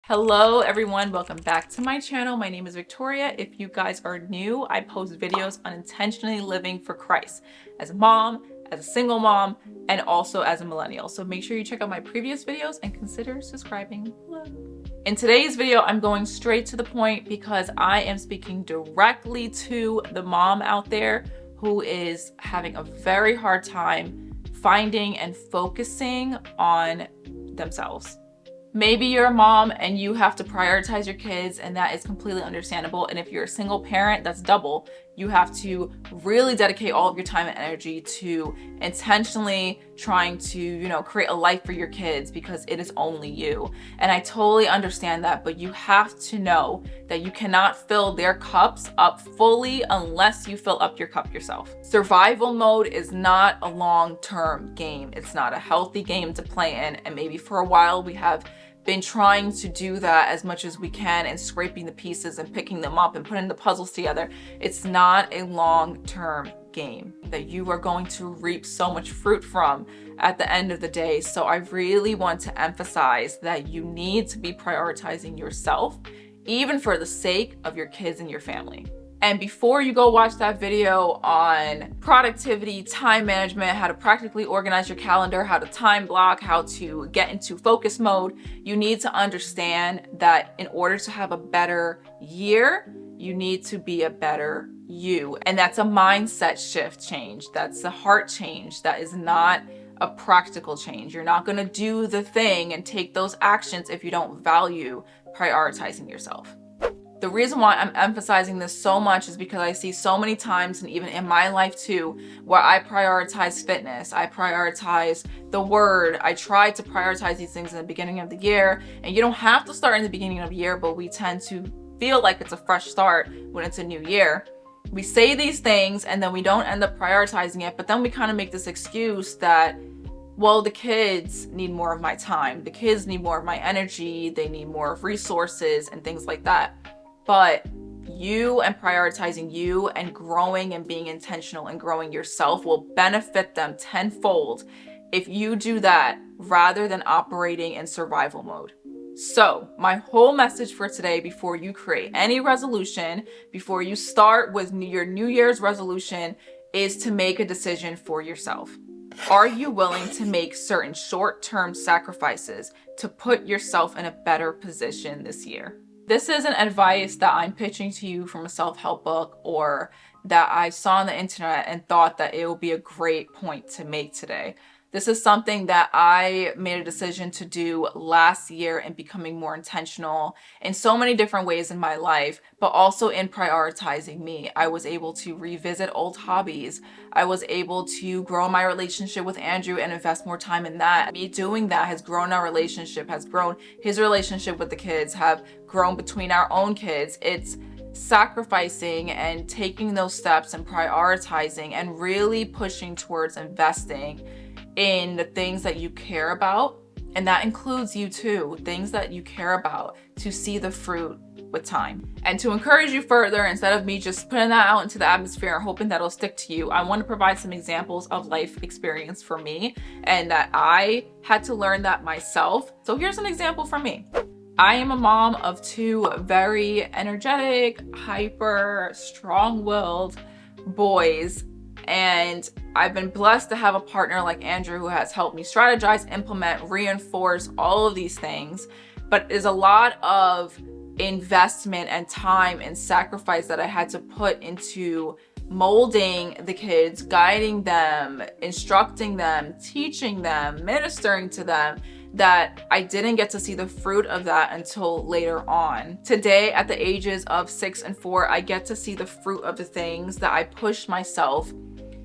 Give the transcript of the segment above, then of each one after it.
Hello everyone, welcome back to my channel. My name is Victoria. If you guys are new, I post videos on intentionally living for Christ as a mom, as a single mom, and also as a millennial. So make sure you check out my previous videos and consider subscribing below. In today's video, I'm going straight to the point because I am speaking directly to the mom out there who is having a very hard time finding and focusing on themselves. Maybe you're a mom and you have to prioritize your kids, and that is completely understandable. And if you're a single parent, that's double. You have to really dedicate all of your time and energy to intentionally trying to, create a life for your kids because it is only you. And I totally understand that, but you have to know that you cannot fill their cups up fully unless you fill up your cup yourself. Survival mode is not a long-term game. It's not a healthy game to play in. And maybe for a while we have been trying to do that as much as we can and scraping the pieces and picking them up and putting the puzzles together. It's not a long-term game that you are going to reap so much fruit from at the end of the day. So I really want to emphasize that you need to be prioritizing yourself, even for the sake of your kids and your family. And before you go watch that video on productivity, time management, how to practically organize your calendar, how to time block, how to get into focus mode, you need to understand that in order to have a better year, you need to be a better you. And that's a mindset shift change. That's a heart change. That is not a practical change. You're not going to do the thing and take those actions if you don't value prioritizing yourself. The reason why I'm emphasizing this so much is because I see so many times, and even in my life too, where I prioritize fitness, I prioritize the word, I try to prioritize these things in the beginning of the year. And you don't have to start in the beginning of the year, but we tend to feel like it's a fresh start when it's a new year. We say these things and then we don't end up prioritizing it, but then we kind of make this excuse that, well, the kids need more of my time, the kids need more of my energy, they need more of resources and things like that. But you and prioritizing you and growing and being intentional and growing yourself will benefit them tenfold if you do that rather than operating in survival mode. So my whole message for today, before you create any resolution, before you start with your New Year's resolution, is to make a decision for yourself. Are you willing to make certain short-term sacrifices to put yourself in a better position this year? This isn't advice that I'm pitching to you from a self-help book or that I saw on the internet and thought that it would be a great point to make today. This is something that I made a decision to do last year in becoming more intentional in so many different ways in my life, but also in prioritizing me. I was able to revisit old hobbies. I was able to grow my relationship with Andrew and invest more time in that. Me doing that has grown our relationship, has grown his relationship with the kids, have grown between our own kids. It's sacrificing and taking those steps and prioritizing and really pushing towards investing in the things that you care about. And that includes you too, things that you care about, to see the fruit with time. And to encourage you further, instead of me just putting that out into the atmosphere hoping that'll stick to you, I want to provide some examples of life experience for me and that I had to learn that myself. So here's an example from me. I am a mom of two very energetic, hyper, strong-willed boys. And I've been blessed to have a partner like Andrew who has helped me strategize, implement, reinforce all of these things. But there's a lot of investment and time and sacrifice that I had to put into molding the kids, guiding them, instructing them, teaching them, ministering to them, that I didn't get to see the fruit of that until later on. Today, at the ages of 6 and 4, I get to see the fruit of the things that I pushed myself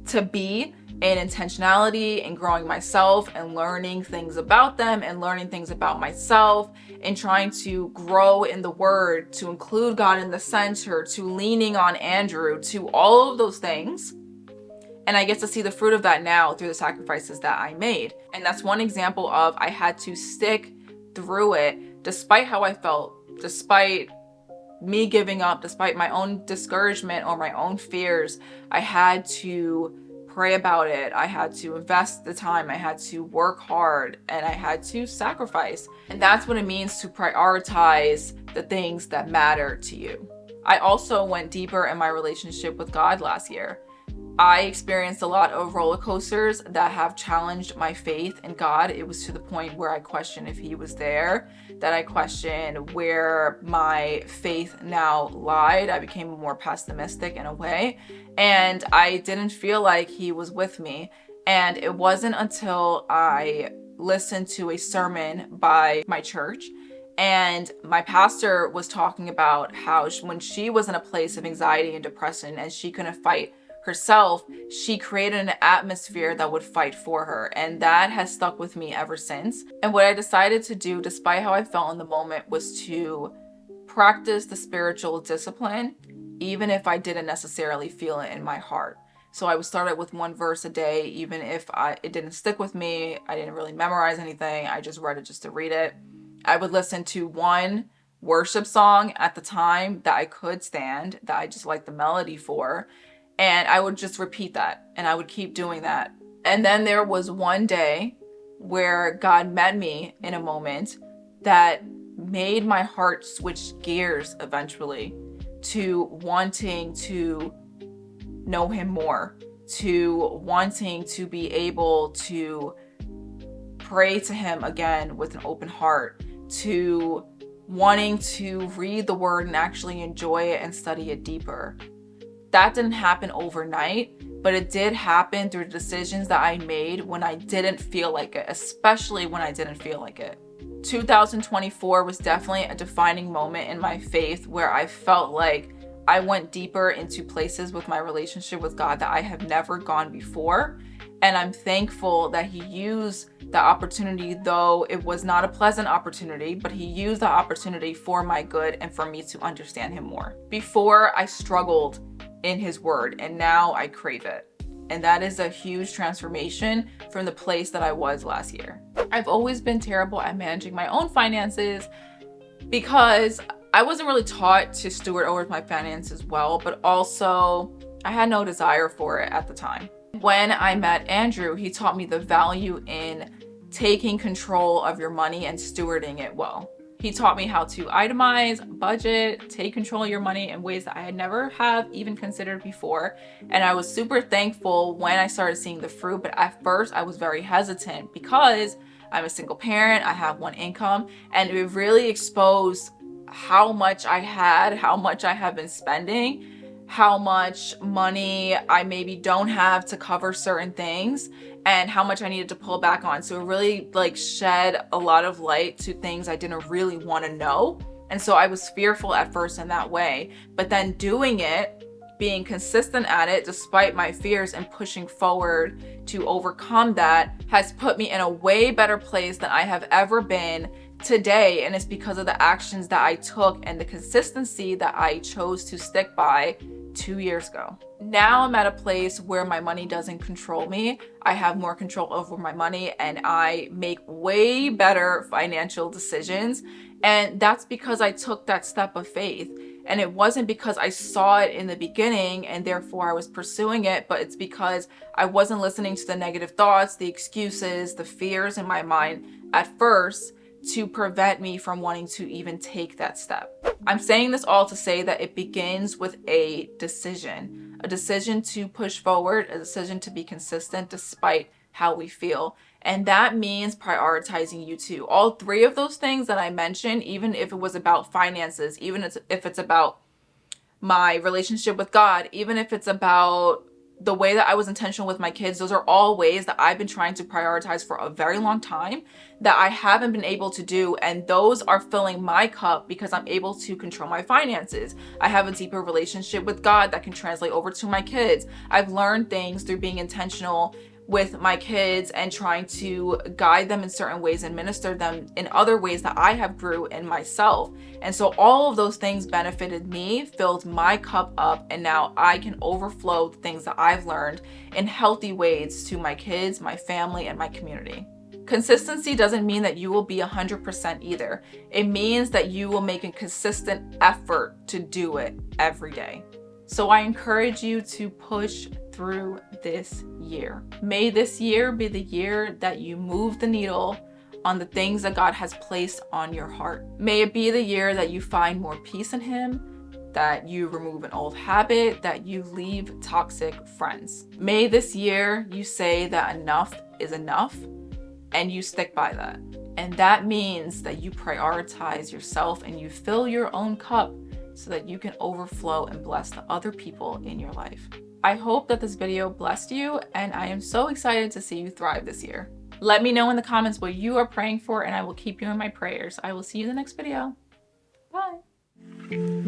to be in intentionality and growing myself and learning things about them and learning things about myself and trying to grow in the word, to include God in the center, to leaning on Andrew, to all of those things. And I get to see the fruit of that now through the sacrifices that I made. And that's one example of I had to stick through it despite how I felt, despite me giving up, despite my own discouragement or my own fears. I had to pray about it. I had to invest the time. I had to work hard, and I had to sacrifice. And that's what it means to prioritize the things that matter to you. I also went deeper in my relationship with God last year. I experienced a lot of roller coasters that have challenged my faith in God. It was to the point where I questioned if he was there, that I questioned where my faith now lied. I became more pessimistic in a way, and I didn't feel like he was with me. And it wasn't until I listened to a sermon by my church, and my pastor was talking about how when she was in a place of anxiety and depression and she couldn't fight herself, she created an atmosphere that would fight for her. And that has stuck with me ever since. And what I decided to do, despite how I felt in the moment, was to practice the spiritual discipline, even if I didn't necessarily feel it in my heart. So I would start it with one verse a day, even if it didn't stick with me. I didn't really memorize anything. I just read it just to read it. I would listen to one worship song at the time that I could stand, that I just liked the melody for. And I would just repeat that, and I would keep doing that. And then there was one day where God met me in a moment that made my heart switch gears eventually to wanting to know him more, to wanting to be able to pray to him again with an open heart, to wanting to read the word and actually enjoy it and study it deeper. That didn't happen overnight, but it did happen through decisions that I made when I didn't feel like it, especially when I didn't feel like it. 2024 was definitely a defining moment in my faith where I felt like I went deeper into places with my relationship with God that I have never gone before. And I'm thankful that he used the opportunity, though it was not a pleasant opportunity, but he used the opportunity for my good and for me to understand him more. Before, I struggled in his word, and now I crave it. And that is a huge transformation from the place that I was last year. I've always been terrible at managing my own finances because I wasn't really taught to steward over my finances well, but also I had no desire for it at the time. When I met Andrew, he taught me the value in taking control of your money and stewarding it well. He taught me how to itemize, budget, take control of your money in ways that I had never have even considered before. And I was super thankful when I started seeing the fruit. But at first I was very hesitant because I'm a single parent, I have one income, and it really exposed how much I had, how much I have been spending, how much money I maybe don't have to cover certain things, and how much I needed to pull back on. So it really shed a lot of light to things I didn't really want to know. And so I was fearful at first in that way, but then doing it, being consistent at it despite my fears and pushing forward to overcome that has put me in a way better place than I have ever been today. And it's because of the actions that I took and the consistency that I chose to stick by 2 years ago. Now I'm at a place where my money doesn't control me. I have more control over my money and I make way better financial decisions. And that's because I took that step of faith. And it wasn't because I saw it in the beginning and therefore I was pursuing it, but it's because I wasn't listening to the negative thoughts, the excuses, the fears in my mind at first to prevent me from wanting to even take that step. I'm saying this all to say that it begins with a decision to push forward, a decision to be consistent despite how we feel. And that means prioritizing you too. All three of those things that I mentioned, even if it was about finances, even if it's about my relationship with God, even if it's about the way that I was intentional with my kids, those are all ways that I've been trying to prioritize for a very long time that I haven't been able to do. And those are filling my cup because I'm able to control my finances. I have a deeper relationship with God that can translate over to my kids. I've learned things through being intentional with my kids and trying to guide them in certain ways and minister them in other ways that I have grew in myself. And so all of those things benefited me, filled my cup up, and now I can overflow the things that I've learned in healthy ways to my kids, my family, and my community. Consistency doesn't mean that you will be 100% either. It means that you will make a consistent effort to do it every day. So I encourage you to push through this year. May this year be the year that you move the needle on the things that God has placed on your heart. May it be the year that you find more peace in Him, that you remove an old habit, that you leave toxic friends. May this year you say that enough is enough and you stick by that. And that means that you prioritize yourself and you fill your own cup so that you can overflow and bless the other people in your life. I hope that this video blessed you, and I am so excited to see you thrive this year. Let me know in the comments what you are praying for, and I will keep you in my prayers. I will see you in the next video. Bye.